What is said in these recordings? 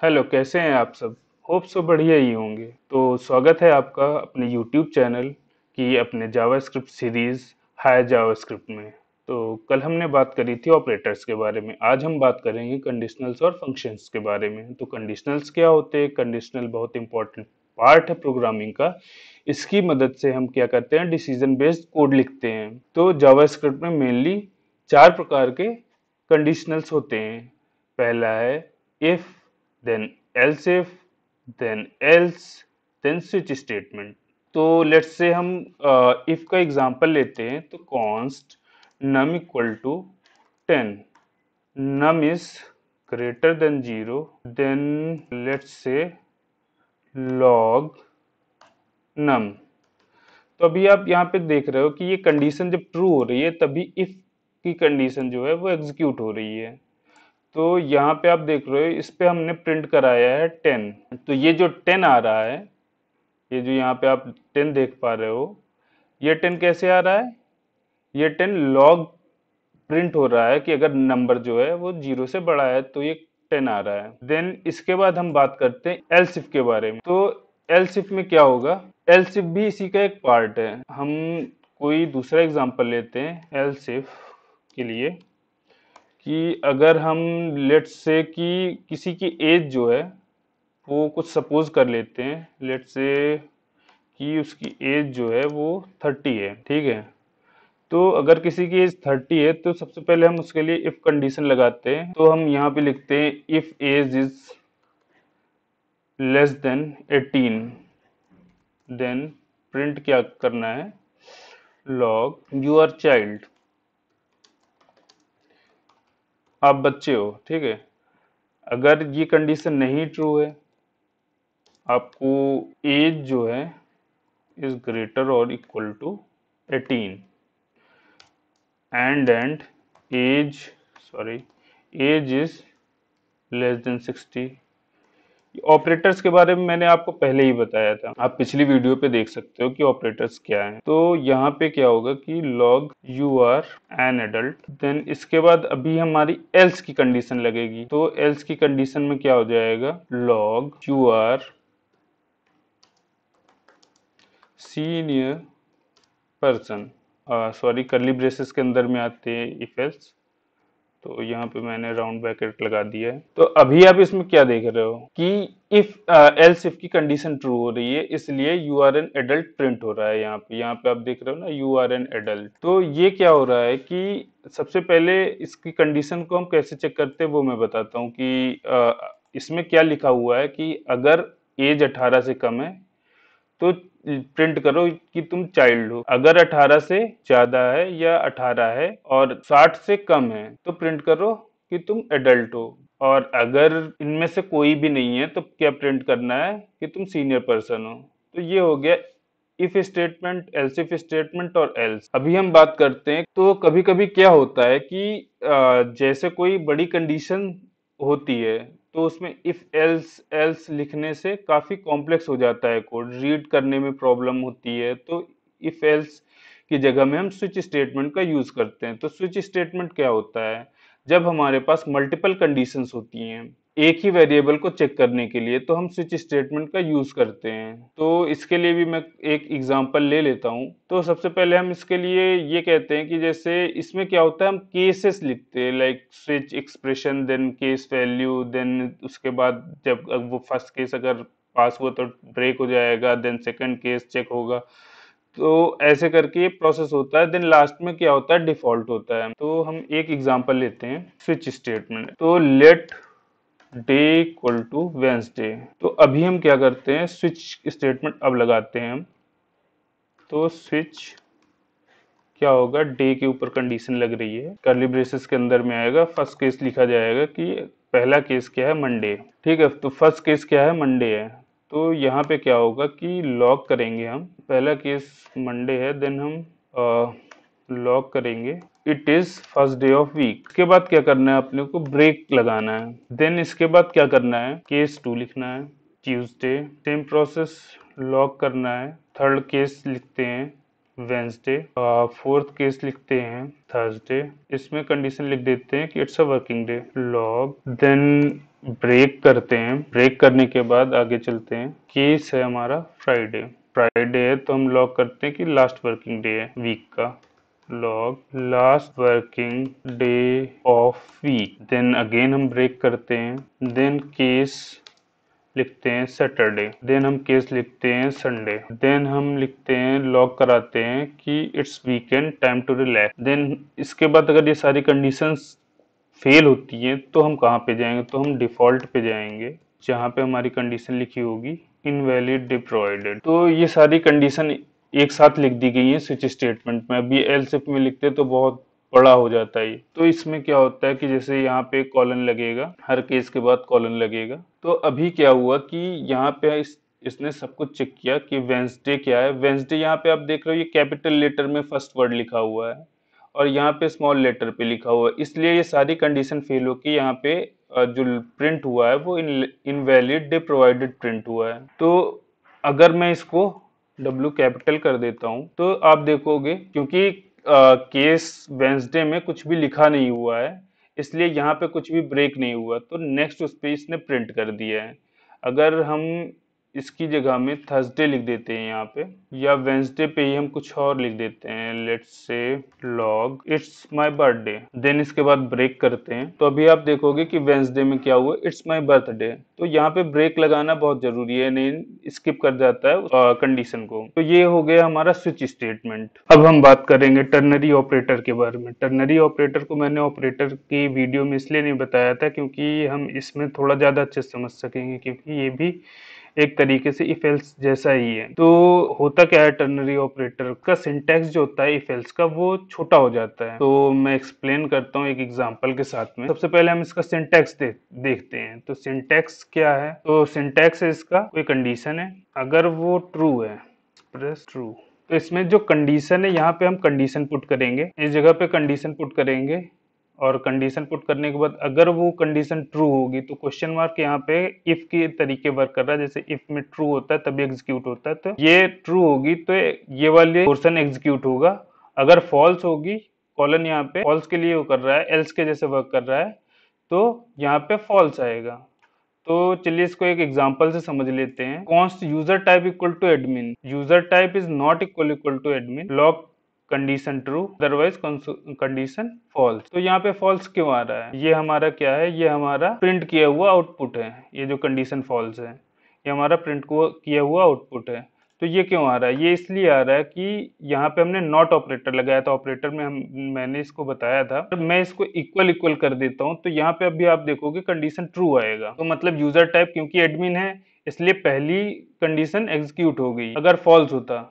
Hello, कैसे हैं आप सब? होप सो बढ़िया ही होंगे। तो स्वागत है आपका अपने यूट्यूब चैनल की अपने जावास्क्रिप्ट सीरीज हाय जावास्क्रिप्ट में। तो कल हमने बात करी थी ऑपरेटर्स के बारे में। आज हम बात करेंगे कंडीशनल्स और फंक्शंस के बारे में। तो कंडीशनल्स क्या होते हैं? कंडीशनल बहुत इंपॉर्टेंट पार्ट है प्रोग्रामिंग का। इसकी मदद से हम क्या करते हैं? डिसीजन बेस्ड कोड लिखते हैं। तो जावास्क्रिप्ट में मेनली चार प्रकार के कंडीशनल्स होते हैं। पहला है if, then else if, then else, then switch statement। तो लेट्स से हम इफ का एग्जांपल लेते हैं। तो const num equal to 10, num is greater than 0, then let's say log num। तो अभी आप यहाँ पे देख रहे हो कि ये कंडीशन जब ट्रू हो रही है तभी इफ की कंडीशन जो है वो एग्जीक्यूट हो रही है। तो यहाँ पे आप देख रहे हो, इस पे हमने प्रिंट कराया है 10। तो ये जो 10 आ रहा है, ये जो यहाँ पे आप 10 देख पा रहे हो, ये 10 कैसे आ रहा है? ये 10 लॉग प्रिंट हो रहा है कि अगर नंबर जो है वो 0 से बड़ा है तो ये 10 आ रहा है। देन इसके बाद हम बात करते हैं एल्स इफ के बारे में। तो एल्स इफ में क्या होगा? एल्स इफ भी इसी का एक पार्ट है। हम कोई दूसरा एग्जांपल लेते हैं एल्स इफ के लिए, कि अगर हम लेट्स से कि किसी की एज जो है वो कुछ सपोज कर लेते हैं, लेट्स से कि उसकी एज जो है वो 30 है, ठीक है। तो अगर किसी की एज 30 है तो सबसे पहले हम उसके लिए इफ कंडीशन लगाते हैं। तो हम यहाँ पे लिखते हैं if age is less than 18, then print क्या करना है? Log you're child. आप बच्चे हो, ठीक है। अगर ये कंडीशन नहीं ट्रू है, आपको एज जो है इज ग्रेटर और equal to 18 and age, sorry, age is less than 60। Operators के बारे में मैंने आपको पहले ही बताया था, आप पिछली वीडियो पे देख सकते हो कि ऑपरेटर्स क्या हैं। तो यहाँ पे क्या होगा कि log you are an adult, then इसके बाद अभी हमारी एल्स की कंडीशन लगेगी। तो एल्स की कंडीशन में क्या हो जाएगा? Log you are senior person, sorry curly braces के अंदर में आते हैं इफ एल्स। तो यहाँ पे मैंने राउंड ब्रैकेट लगा दिया है। तो अभी आप इसमें क्या देख रहे हो कि इफ एल्स इफ की कंडीशन ट्रू हो रही है, इसलिए you are an adult print हो रहा है। यहाँ पे आप देख रहे हो ना, यू आर एन एडल्ट। तो ये क्या हो रहा है कि सबसे पहले इसकी कंडीशन को हम कैसे चेक करते हैं वो मैं बताता हूँ कि इसमें क्या लिखा हुआ है कि अगर एज 18 से कम है तो प्रिंट करो कि तुम चाइल्ड हो। अगर 18 से ज्यादा है या 18 है और 60 से कम है तो प्रिंट करो कि तुम एडल्ट हो। और अगर इनमें से कोई भी नहीं है तो क्या प्रिंट करना है? कि तुम सीनियर पर्सन हो। तो ये हो गया if statement, else if statement और एल्स। अभी हम बात करते हैं। तो कभी कभी क्या होता है कि जैसे कोई बड़ी कंडीशन होती है तो उसमें इफ एल्स एल्स लिखने से काफी कॉम्प्लेक्स हो जाता है, कोड रीड करने में प्रॉब्लम होती है। तो इफ एल्स की जगह में हम स्विच स्टेटमेंट का यूज करते हैं। तो स्विच स्टेटमेंट क्या होता है? जब हमारे पास मल्टीपल कंडीशंस होती हैं एक ही वेरिएबल को चेक करने के लिए, तो हम स्विच स्टेटमेंट का यूज करते हैं। तो इसके लिए भी मैं एक एग्जांपल ले लेता हूं। तो सबसे पहले हम इसके लिए ये कहते हैं कि जैसे इसमें क्या होता है, हम केसेस लिखते हैं, like switch expression, then case value, then उसके बाद जब वो फर्स्ट केस अगर पास हुआ तो ब्रेक हो जाएगा, देन सेकंड केस चेक होगा। तो ऐसे करके ये प्रोसेस होता है। देन लास्ट में क्या होता है? डिफॉल्ट होता है। तो हम एक एग्जांपल लेते हैं स्विच स्टेटमेंट। तो let day equal to Wednesday. तो अभी हम क्या करते हैं? स्विच स्टेटमेंट अब लगाते हैं हम। तो स्विच क्या होगा? डे के ऊपर कंडीशन लग रही है, कर्ली ब्रेसेस के अंदर में आएगा। फर्स्ट केस लिखा जाएगा कि पहला केस क्या है? मंडे, ठीक है। तो फर्स्ट केस क्या है? मंडे है। तो यहाँ पे क्या होगा कि लॉग करेंगे हम, पहला केस मंडे है, देन हम लॉग करेंगे it is first day of week. इसके बाद क्या करना है? अपने को ब्रेक लगाना है। देन इसके बाद क्या करना है? केस 2 लिखना है, ट्यूसडे। सेम प्रोसेस, लॉग करना है, थर्ड केस लिखते हैं वेंसडे। फोर्थ केस लिखते हैं थर्सडे। इसमें कंडीशन लिख देते हैं कि it's a working day. Log then break करते हैं, ब्रेक करने के बाद आगे चलते हैं। केस है हमारा फ्राइडे। फ्राइडे है तो हम लॉग करते हैं कि लास्ट वर्किंग डे है वीक का। Log last working day of week. Then again हम ब्रेक करते हैं। देन केस लिखते हैं सैटरडे। देन हम केस लिखते हैं संडे। देन हम लिखते हैं लॉग कराते हैं कि it's weekend time to relax. Then इसके बाद अगर ये सारी कंडीशंस फेल होती हैं तो हम कहाँ पे जाएंगे, तो हम डिफॉल्ट पे जाएंगे जहाँ पे हमारी कंडीशन लिखी होगी इनवैलिड डे प्रोवाइडेड। तो ये सारी कंडीशन एक साथ लिख दी गई है स्विच स्टेटमेंट में। अभी एल्स इफ में लिखते तो बहुत बड़ा हो जाता है। तो इसमें क्या होता है कि जैसे यहाँ पे कॉलन लगेगा, हर केस के बाद कॉलन लगेगा। तो अभी क्या हुआ कि यहाँ पे इसने सब कुछ चेक किया कि वेंसडे क्या है। वेंसडे यहाँ पे आप देख रहे हो ये कैपिटल लेटर में फर्स्ट वर्ड लिखा हुआ है और यहाँ पे स्मॉल लेटर पे लिखा हुआ है, इसलिए ये सारी कंडीशन फेल हो कि यहाँ पे जो प्रिंट हुआ है वो इनवैलिड डे प्रोवाइडेड प्रिंट हुआ है। तो अगर मैं इसको W कैपिटल कर देता हूँ तो आप देखोगे क्योंकि केस वेंसडे में कुछ भी लिखा नहीं हुआ है, इसलिए यहाँ पे कुछ भी ब्रेक नहीं हुआ, तो नेक्स्ट उस पे इसने प्रिंट कर दिया है। अगर हम इसकी जगह में थर्सडे लिख देते हैं यहाँ पे, या वेंसडे पे ही हम कुछ और लिख देते हैं, let's say log it's my birthday. Then इसके बाद ब्रेक करते हैं तो अभी आप देखोगे कि वेंसडे में क्या हुआ, इट्स माय बर्थडे। तो यहाँ पे ब्रेक लगाना बहुत जरूरी है, नहीं स्किप कर जाता है कंडीशन को। तो ये हो गया हमारा स्विच स्टेटमेंट। अब हम बात करेंगे टर्नरी ऑपरेटर के बारे में। टर्नरी ऑपरेटर को मैंने ऑपरेटर की वीडियो में इसलिए नहीं बताया था क्योंकि हम इसमें थोड़ा ज्यादा अच्छे से समझ सकेंगे, क्योंकि ये भी एक तरीके से इफ एल्स जैसा ही है। तो होता क्या है, टर्नरी ऑपरेटर का सिंटैक्स जो होता है इफ एल्स का वो छोटा हो जाता है। तो मैं एक्सप्लेन करता हूँ एक एग्जांपल के साथ में। सबसे पहले हम इसका सिंटैक्स देखते हैं। तो सिंटैक्स क्या है, तो सिंटैक्स है इसका कोई कंडीशन है, अगर वो ट्रू है, एक्सप्रेस ट्रू, तो इसमें जो कंडीशन है यहाँ पे हम कंडीशन पुट करेंगे, इस जगह पे कंडीशन पुट करेंगे और कंडीशन पुट करने के बाद अगर वो कंडीशन ट्रू होगी तो क्वेश्चन मार्क यहाँ पे इफ के तरीके वर्क कर रहा है। जैसे इफ में ट्रू होता है तभी एग्जीक्यूट होता है, तो ये ट्रू होगी तो ये वाले पोर्शन एग्जीक्यूट होगा। अगर फॉल्स होगी, कॉलन यहाँ पे फॉल्स के लिए वो कर रहा है, एल्स के जैसे वर्क कर रहा है, तो यहाँ पे फॉल्स आएगा। तो चलिए इसको एक एग्जांपल से समझ लेते हैं। Const user type equal to admin, user type is not equal to admin, log condition true otherwise condition false. तो यहाँ पे फॉल्स क्यों आ रहा है, ये हमारा क्या है, ये हमारा प्रिंट किया हुआ आउटपुट है। ये जो कंडीशन फॉल्स है ये हमारा प्रिंट किया हुआ आउटपुट है। तो ये क्यों आ रहा है, ये इसलिए आ रहा है कि यहाँ पे हमने नॉट ऑपरेटर लगाया था। ऑपरेटर में मैंने इसको बताया था, तो मैं इसको इक्वल इक्वल कर देता हूँ तो यहाँ पे अभी आप देखोगे कंडीशन ट्रू आएगा। तो मतलब यूजर टाइप क्योंकि एडमिन है इसलिए पहली कंडीशन एग्जीक्यूट हो गई। अगर फॉल्स होता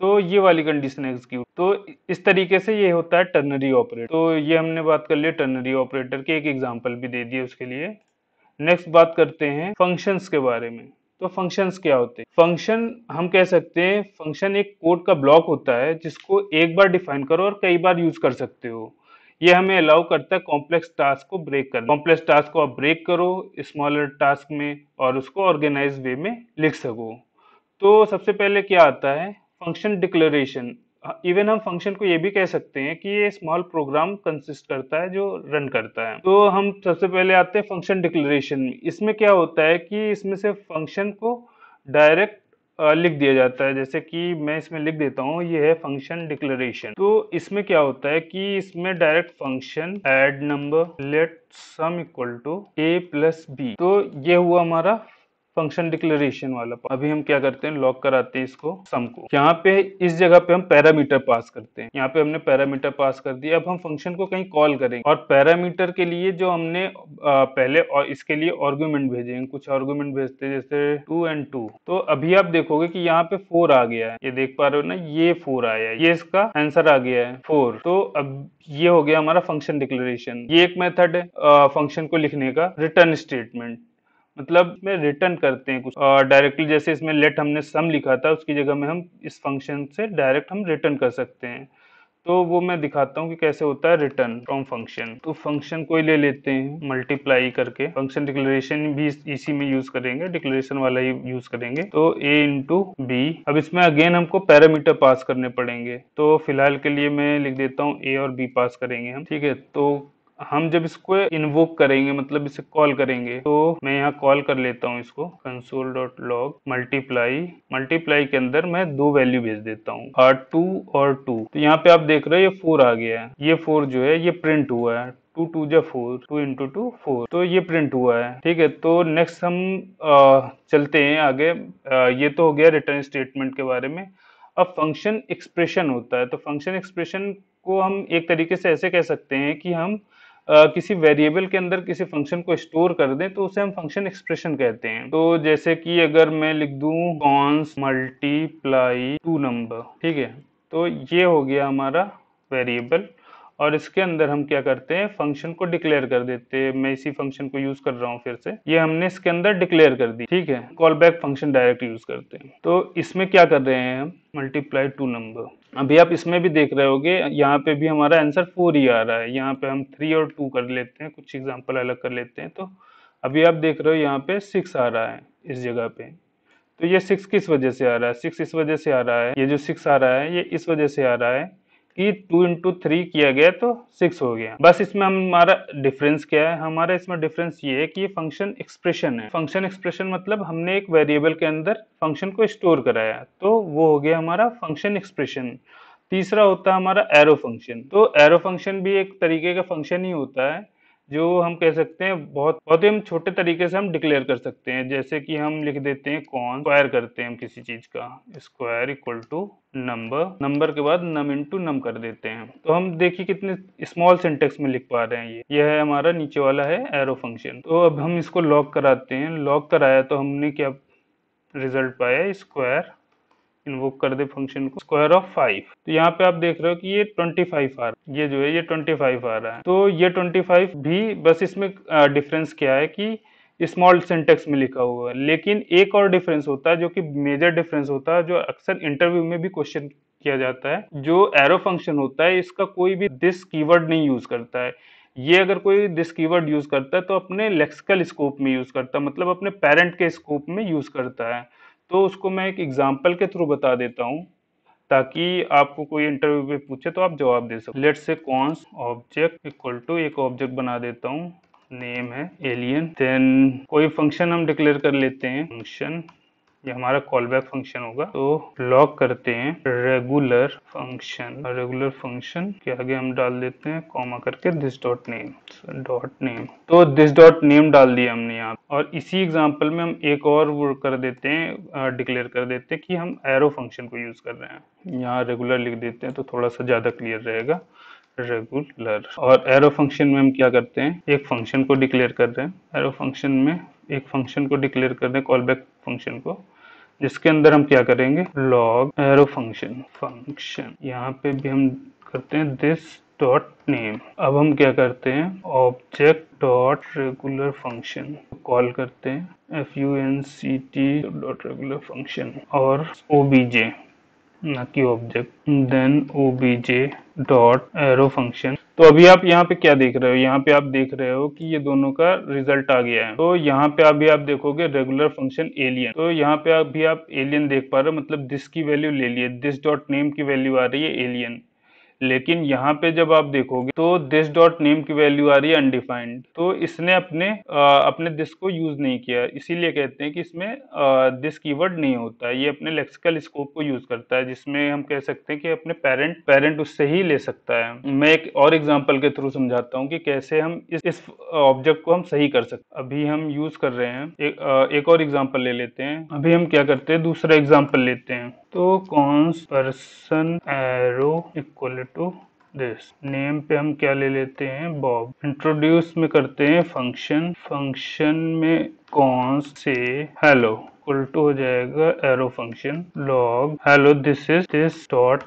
तो ये वाली कंडीशन एग्जीक्यूट। तो इस तरीके से ये होता है टर्नरी ऑपरेटर। तो ये हमने बात कर ली टर्नरी ऑपरेटर के, एक एग्जांपल भी दे दिए उसके लिए। नेक्स्ट बात करते हैं फंक्शंस के बारे में। तो फंक्शंस क्या होते हैं, फंक्शन हम कह सकते हैं फंक्शन एक कोड का ब्लॉक होता है जिसको एक बार डिफाइन करो और कई बार यूज कर सकते हो। ये हमें अलाउ करता है कॉम्प्लेक्स टास्क को ब्रेक कर, कॉम्प्लेक्स टास्क को आप ब्रेक करो स्मॉलर टास्क में और उसको ऑर्गेनाइज वे में लिख सको। तो सबसे पहले क्या आता है, फंक्शन डिक्लेरेशन। इवन हम फंक्शन को ये भी कह सकते हैं कि ये स्मॉल प्रोग्राम कंसिस्ट करता है जो रन करता है। तो हम सबसे पहले आते हैं फंक्शन डिक्लेरेशन में। इसमें क्या होता है कि इसमें से फंक्शन को डायरेक्ट लिख दिया जाता है। जैसे कि मैं इसमें लिख देता हूँ, ये है फंक्शन डिक्लेरेशन। तो इसमें क्या होता है कि इसमें direct function add number let sum equal to a plus b. तो ये हुआ हमारा फंक्शन डिक्लेरेशन वाला। अभी हम क्या करते हैं, लॉग कराते हैं इसको सम को। यहाँ पे इस जगह पे हम पैरामीटर पास करते हैं, यहाँ पे हमने पैरामीटर पास कर दिया। अब हम फंक्शन को कहीं कॉल करेंगे और पैरामीटर के लिए जो हमने पहले और इसके लिए आर्गुमेंट भेजेंगे, कुछ आर्गुमेंट भेजते हैं जैसे 2 and 2। तो अभी आप देखोगे कि यहाँ पे 4 आ गया है, ये देख पा रहे हो ना, ये 4 आया है, ये इसका आंसर आ गया है 4। तो अब ये हो गया हमारा फंक्शन डिक्लेरेशन। ये एक मेथड है फंक्शन को लिखने का, रिटर्न स्टेटमेंट। मतलब में रिटर्न करते हैं कुछ डायरेक्टली। जैसे इसमें लेट हमने सम लिखा था उसकी जगह में हम इस फंक्शन से डायरेक्ट हम रिटर्न कर सकते हैं। तो वो मैं दिखाता हूँ कि कैसे होता है रिटर्न फ्रॉम फंक्शन। तो फंक्शन कोई ले लेते हैं मल्टीप्लाई करके, फंक्शन डिक्लेरेशन भी इसी में यूज करेंगे, डिक्लेरेशन वाला ही यूज करेंगे। तो a इंटू बी, अब इसमें अगेन हमको पैरामीटर पास करने पड़ेंगे, तो फिलहाल के लिए मैं लिख देता हूँ a और b पास करेंगे हम, ठीक है। तो हम जब इसको इन्वोक करेंगे, मतलब इसे कॉल करेंगे, तो मैं यहाँ कॉल कर लेता हूँ इसको console.log मल्टीप्लाई, मल्टीप्लाई के अंदर मैं दो वैल्यू भेज देता हूँ, 2 और 2। तो यहाँ पे आप देख रहे हो ये 4 आ गया है, ये 4 जो है ये प्रिंट हुआ है, 2 2 जा 4, 2 इंटू 2 4, तो ये प्रिंट हुआ है, ठीक है। तो नेक्स्ट हम चलते हैं आगे। ये तो हो गया रिटर्न स्टेटमेंट के बारे में। अब फंक्शन एक्सप्रेशन होता है, तो फंक्शन एक्सप्रेशन को हम एक तरीके से ऐसे कह सकते हैं कि हम किसी वेरिएबल के अंदर किसी फंक्शन को स्टोर कर दें तो उसे हम फंक्शन एक्सप्रेशन कहते हैं। तो जैसे कि अगर मैं लिख दूं कॉन्स मल्टीप्लाई टू नंबर, ठीक है, तो ये हो गया हमारा वेरिएबल, और इसके अंदर हम क्या करते हैं फंक्शन को डिक्लेयर कर देते हैं। मैं इसी फंक्शन को यूज कर रहा हूँ, फिर से ये हमने इसके अंदर डिक्लेयर कर दी, ठीक है। Call back function direct use करते हैं। तो इसमें क्या कर रहे हैं हम, मल्टीप्लाई टू नंबर। अभी आप इसमें भी देख रहे होगे, यहाँ पे भी हमारा आंसर 4 ही आ रहा है, यहाँ पे हम 3 और 2 कर लेते हैं, कुछ एग्जांपल अलग कर लेते हैं। तो अभी आप देख रहे हो यहाँ पे 6 आ रहा है इस जगह पे। तो ये 6 किस वजह से आ रहा है, 6 इस वजह से आ रहा है, ये जो 6 आ रहा है ये इस वजह से आ रहा है कि 2 इंटू 3 किया गया तो 6 हो गया। बस इसमें हमारा डिफरेंस क्या है, हमारा इसमें डिफरेंस ये है कि ये फंक्शन एक्सप्रेशन है। फंक्शन एक्सप्रेशन मतलब हमने एक वेरिएबल के अंदर फंक्शन को स्टोर कराया, तो वो हो गया हमारा फंक्शन एक्सप्रेशन। तीसरा होता है हमारा एरो फंक्शन। तो एरो फंक्शन भी एक तरीके का फंक्शन ही होता है, जो हम कह सकते हैं बहुत बहुत ही हम छोटे तरीके से हम डिक्लेयर कर सकते हैं। जैसे कि हम लिख देते हैं कॉन, स्क्वायर करते हैं हम किसी चीज का, square equal to number, number के बाद नम इंटू नम कर देते हैं। तो हम देखिए कितने स्मॉल सिंटेक्स में लिख पा रहे हैं। ये है हमारा नीचे वाला है एरो फंक्शन। तो अब हम इसको लॉग कराते हैं, लॉग कराया तो हमने क्या रिजल्ट पाया, स्क्वायर इन्वोक कर दे फंक्शन को, स्क्वायर ऑफ 5। तो यहाँ पे आप देख रहे हो कि ये 25 आ रहा है, ये जो है ये 25 आ रहा है। तो ये 25 भी, बस इसमें डिफरेंस क्या है कि स्मॉल सिंटेक्स में लिखा हुआ है। लेकिन एक और डिफरेंस होता है जो कि मेजर डिफरेंस होता है, जो अक्सर इंटरव्यू में भी क्वेश्चन किया जाता है। जो एरो फंक्शन होता है इसका कोई भी दिस कीवर्ड नहीं यूज करता है। ये अगर कोई दिस कीवर्ड यूज करता है तो अपने लेक्सिकल स्कोप में यूज करता है, मतलब अपने पेरेंट के स्कोप में यूज करता है। तो उसको मैं एक एग्जांपल के थ्रू बता देता हूँ, ताकि आपको कोई इंटरव्यू पे पूछे तो आप जवाब दे सको। Let's say const object equal to, एक ऑब्जेक्ट बना देता हूँ, नेम है एलियन, देन कोई फंक्शन हम डिक्लेयर कर लेते हैं, फंक्शन, ये हमारा कॉल बैक फंक्शन होगा। तो लॉग करते हैं रेगुलर फंक्शन, रेगुलर फंक्शन के आगे हम डाल देते हैं कॉमा करके this dot name, dot name. तो दिस डॉट नेम डाल दिया हमने यहाँ, और इसी एग्जांपल में हम एक और वो कर देते हैं, डिक्लेयर कर देते हैं कि हम एरो फंक्शन को यूज कर रहे हैं। यहाँ रेगुलर लिख देते हैं तो थोड़ा सा ज्यादा क्लियर रहेगा, रेगुलर। और एरो फंक्शन में हम क्या करते हैं, एक फंक्शन को डिक्लेयर कर रहे हैं, एरो फंक्शन में एक फंक्शन को डिक्लेयर कर रहे हैं, कॉल बैक फंक्शन को, जिसके अंदर हम क्या करेंगे, लॉग एरो फंक्शन, फंक्शन यहाँ पे भी हम करते हैं दिस डॉट नेम। अब हम क्या करते हैं, object dot regular function call करते हैं, funct डॉट रेगुलर फंक्शन, और obj ना कि object, then obj dot arrow function. तो अभी आप यहाँ पे क्या देख रहे हो, यहाँ पे आप देख रहे हो कि ये दोनों का रिजल्ट आ गया है। तो यहाँ पे अभी आप देखोगे रेगुलर फंक्शन एलियन, तो यहाँ पे अभी आप एलियन देख पा रहे हो, मतलब दिस की वैल्यू ले लिए, दिस डॉट नेम की वैल्यू आ रही है एलियन। लेकिन यहाँ पे जब आप देखोगे तो दिस डॉट नेम की वैल्यू आ रही है अनडिफाइंड। तो इसने अपने दिस को यूज नहीं किया, इसीलिए कहते हैं कि इसमें दिस कीवर्ड नहीं होता है। ये अपने लेक्सिकल स्कोप को यूज करता है, जिसमें हम कह सकते हैं कि अपने पेरेंट उससे ही ले सकता है। मैं एक और एग्जांपल के थ्रू समझाता हूँ कि कैसे हम इस ऑब्जेक्ट को हम सही कर सकते। अभी हम यूज कर रहे हैं एक और एग्जांपल ले लेते हैं। अभी हम क्या करते हैं, दूसरा एग्जांपल लेते हैं। तो const person arrow equal to this, name पे हम क्या ले लेते हैं, बॉब। इंट्रोड्यूस में करते हैं फंक्शन, फंक्शन में कॉन्स से हेलो इक्वल टू हो जाएगा arrow function, log hello this is this dot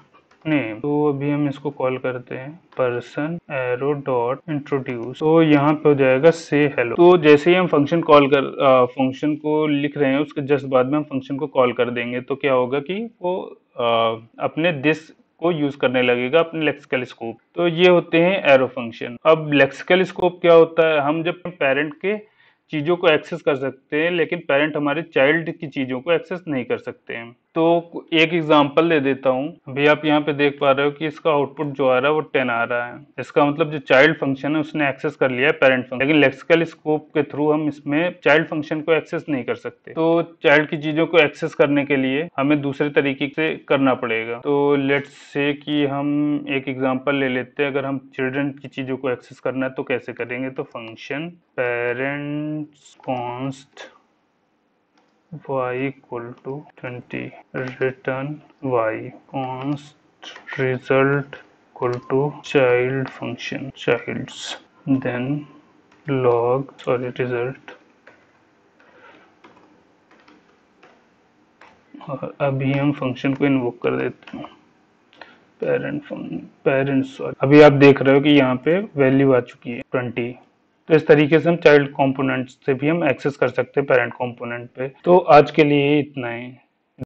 name. तो अभी हम इसको कॉल करते हैं पर्सन एरो डॉट इंट्रोड्यूस, तो यहाँ पे हो जाएगा से हेलो। तो जैसे ही हम फंक्शन फंक्शन को लिख रहे हैं उसके जस्ट बाद में हम फंक्शन को कॉल कर देंगे, तो क्या होगा कि वो अपने दिस को यूज करने लगेगा अपने लेक्सिकल स्कोप। तो ये होते हैं एरो फंक्शन। अब लेक्सिकल स्कोप क्या होता है, हम जब पेरेंट के चीजों को एक्सेस कर सकते हैं लेकिन पेरेंट हमारे चाइल्ड की चीजों को एक्सेस नहीं कर सकते हैं। तो एक एग्जांपल दे देता हूँ। अभी आप यहाँ पे देख पा रहे हो कि इसका आउटपुट जो आ रहा है वो 10 आ रहा है। इसका मतलब जो चाइल्ड फंक्शन है उसने एक्सेस कर लिया है पेरेंट फंक्शन, लेकिन लेक्सिकल स्कोप के थ्रू हम इसमें चाइल्ड फंक्शन को एक्सेस नहीं कर सकते। तो चाइल्ड की चीजों को एक्सेस करने के लिए हमें दूसरे तरीके से करना पड़ेगा। तो लेट्स से कि हम एक एग्जांपल ले लेते हैं। अगर हम चिल्ड्रन की चीजों को एक्सेस करना है तो कैसे करेंगे, तो function parents const y equal to 20 return y const result equal to child function childs then log result। और अभी हम फंक्शन को इन्वोक कर देते हैं पेरेंट्स। अभी आप देख रहे हो कि यहाँ पे वैल्यू आ चुकी है 20। तो इस तरीके से हम चाइल्ड कंपोनेंट से भी हम एक्सेस कर सकते हैं पेरेंट कंपोनेंट पे। तो आज के लिए इतना ही।